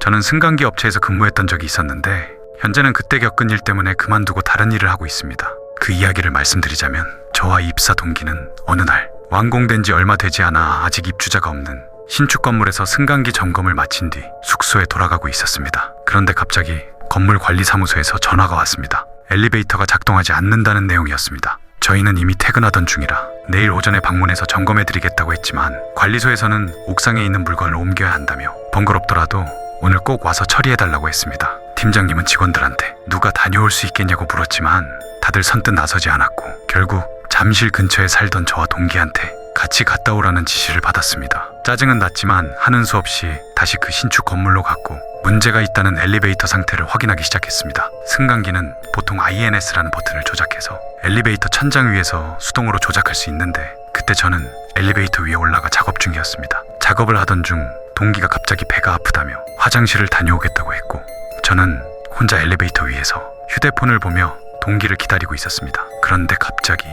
저는 승강기 업체에서 근무했던 적이 있었는데 현재는 그때 겪은 일 때문에 그만두고 다른 일을 하고 있습니다. 그 이야기를 말씀드리자면 저와 입사 동기는 어느 날 완공된 지 얼마 되지 않아 아직 입주자가 없는 신축 건물에서 승강기 점검을 마친 뒤 숙소에 돌아가고 있었습니다. 그런데 갑자기 건물 관리사무소에서 전화가 왔습니다. 엘리베이터가 작동하지 않는다는 내용이었습니다. 저희는 이미 퇴근하던 중이라 내일 오전에 방문해서 점검해드리겠다고 했지만 관리소에서는 옥상에 있는 물건을 옮겨야 한다며 번거롭더라도 오늘 꼭 와서 처리해달라고 했습니다. 팀장님은 직원들한테 누가 다녀올 수 있겠냐고 물었지만 다들 선뜻 나서지 않았고 결국 잠실 근처에 살던 저와 동기한테 같이 갔다 오라는 지시를 받았습니다. 짜증은 났지만 하는 수 없이 다시 그 신축 건물로 갔고 문제가 있다는 엘리베이터 상태를 확인하기 시작했습니다. 승강기는 보통 INS라는 버튼을 조작해서 엘리베이터 천장 위에서 수동으로 조작할 수 있는데 그때 저는 엘리베이터 위에 올라가 작업 중이었습니다. 작업을 하던 중 동기가 갑자기 배가 아프다며 화장실을 다녀오겠다고 했고 저는 혼자 엘리베이터 위에서 휴대폰을 보며 동기를 기다리고 있었습니다. 그런데 갑자기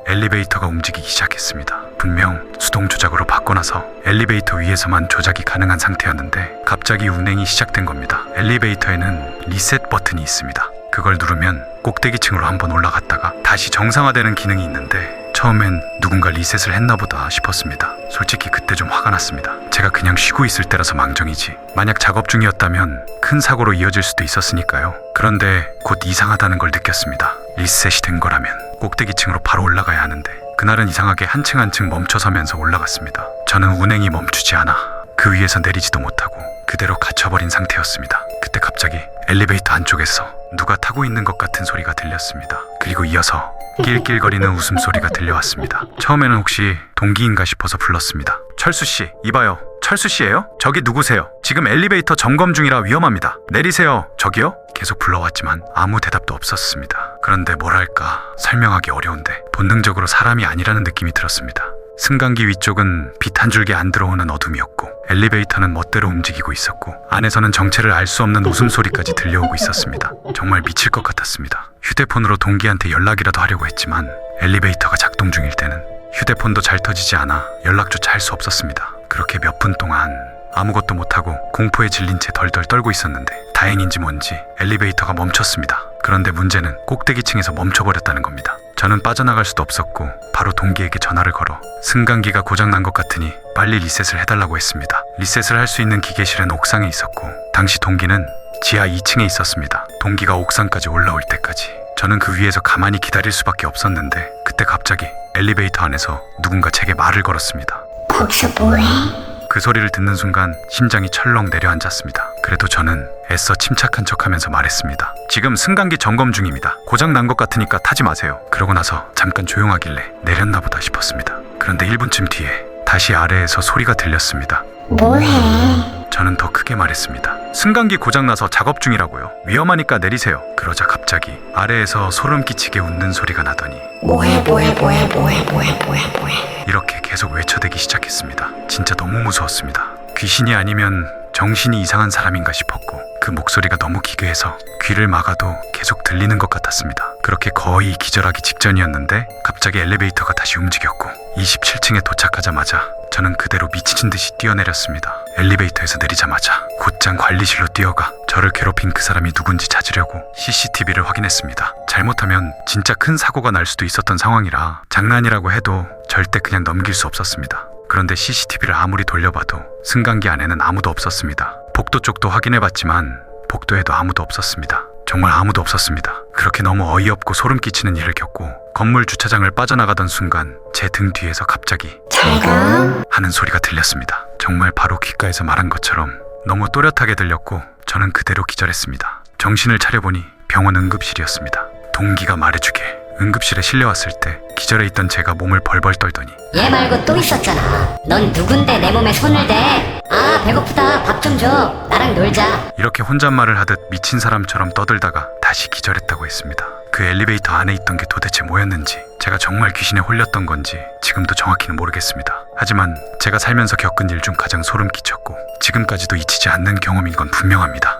엘리베이터가 움직이기 시작했습니다. 분명 수동 조작으로 바꿔놔서 엘리베이터 위에서만 조작이 가능한 상태였는데 갑자기 운행이 시작된 겁니다. 엘리베이터에는 리셋 버튼이 있습니다. 그걸 누르면 꼭대기층으로 한번 올라갔다가 다시 정상화되는 기능이 있는데 처음엔 누군가 리셋을 했나 보다 싶었습니다. 솔직히 그때 좀 화가 났습니다. 제가 그냥 쉬고 있을 때라서 망정이지 만약 작업 중이었다면 큰 사고로 이어질 수도 있었으니까요. 그런데 곧 이상하다는 걸 느꼈습니다. 리셋이 된 거라면 꼭대기층으로 바로 올라가야 하는데 그날은 이상하게 한 층 한 층 멈춰서면서 올라갔습니다. 저는 운행이 멈추지 않아 그 위에서 내리지도 못하고 그대로 갇혀버린 상태였습니다. 그때 갑자기 엘리베이터 안쪽에서 누가 타고 있는 것 같은 소리가 들렸습니다. 그리고 이어서 낄낄거리는 웃음소리가 들려왔습니다. 처음에는 혹시 동기인가 싶어서 불렀습니다. 철수씨, 이봐요. 철수씨예요? 저기 누구세요? 지금 엘리베이터 점검 중이라 위험합니다. 내리세요. 저기요? 계속 불러왔지만 아무 대답도 없었습니다. 그런데 뭐랄까 설명하기 어려운데 본능적으로 사람이 아니라는 느낌이 들었습니다. 승강기 위쪽은 빛 한 줄기 안 들어오는 어둠이었고 엘리베이터는 멋대로 움직이고 있었고 안에서는 정체를 알 수 없는 웃음소리까지 들려오고 있었습니다. 정말 미칠 것 같았습니다. 휴대폰으로 동기한테 연락이라도 하려고 했지만 엘리베이터가 작동 중일 때는 휴대폰도 잘 터지지 않아 연락조차 할 수 없었습니다. 그렇게 몇 분 동안 아무것도 못하고 공포에 질린 채 덜덜 떨고 있었는데 다행인지 뭔지 엘리베이터가 멈췄습니다. 그런데 문제는 꼭대기층에서 멈춰버렸다는 겁니다. 저는 빠져나갈 수도 없었고 바로 동기에게 전화를 걸어 승강기가 고장난 것 같으니 빨리 리셋을 해달라고 했습니다. 리셋을 할 수 있는 기계실은 옥상에 있었고 당시 동기는 지하 2층에 있었습니다. 동기가 옥상까지 올라올 때까지 저는 그 위에서 가만히 기다릴 수밖에 없었는데 그때 갑자기 엘리베이터 안에서 누군가 제게 말을 걸었습니다. 거기서 뭐해? 그 소리를 듣는 순간 심장이 철렁 내려앉았습니다. 그래도 저는 애써 침착한 척하면서 말했습니다. 지금 승강기 점검 중입니다. 고장 난 것 같으니까 타지 마세요. 그러고 나서 잠깐 조용하길래 내렸나 보다 싶었습니다. 그런데 1분쯤 뒤에 다시 아래에서 소리가 들렸습니다. 뭐해? 저는 더 크게 말했습니다. 승강기 고장나서 작업 중이라고요. 위험하니까 내리세요. 그러자 갑자기 아래에서 소름 끼치게 웃는 소리가 나더니 뭐해? 이렇게 계속 외쳐대기 시작했습니다. 진짜 너무 무서웠습니다. 귀신이 아니면 정신이 이상한 사람인가 싶었고 그 목소리가 너무 기괴해서 귀를 막아도 계속 들리는 것 같았습니다. 그렇게 거의 기절하기 직전이었는데 갑자기 엘리베이터가 다시 움직였고 27층에 도착하자마자 저는 그대로 미친 듯이 뛰어내렸습니다. 엘리베이터에서 내리자마자 곧장 관리실로 뛰어가 저를 괴롭힌 그 사람이 누군지 찾으려고 CCTV를 확인했습니다. 잘못하면 진짜 큰 사고가 날 수도 있었던 상황이라 장난이라고 해도 절대 그냥 넘길 수 없었습니다. 그런데 CCTV를 아무리 돌려봐도 승강기 안에는 아무도 없었습니다. 복도 쪽도 확인해봤지만 복도에도 아무도 없었습니다. 정말 아무도 없었습니다. 그렇게 너무 어이없고 소름 끼치는 일을 겪고 건물 주차장을 빠져나가던 순간 제 등 뒤에서 갑자기 잘가? 하는 소리가 들렸습니다. 정말 바로 귓가에서 말한 것처럼 너무 또렷하게 들렸고 저는 그대로 기절했습니다. 정신을 차려보니 병원 응급실이었습니다. 동기가 말해주길 응급실에 실려왔을 때 기절해 있던 제가 몸을 벌벌 떨더니 얘 말고 또 있었잖아. 넌 누군데 내 몸에 손을 대? 아, 배고프다. 밥 좀 줘. 나랑 놀자. 이렇게 혼잣말을 하듯 미친 사람처럼 떠들다가 다시 기절했다고 했습니다. 그 엘리베이터 안에 있던 게 도대체 뭐였는지 제가 정말 귀신에 홀렸던 건지 지금도 정확히는 모르겠습니다. 하지만 제가 살면서 겪은 일 중 가장 소름 끼쳤고 지금까지도 잊히지 않는 경험인 건 분명합니다.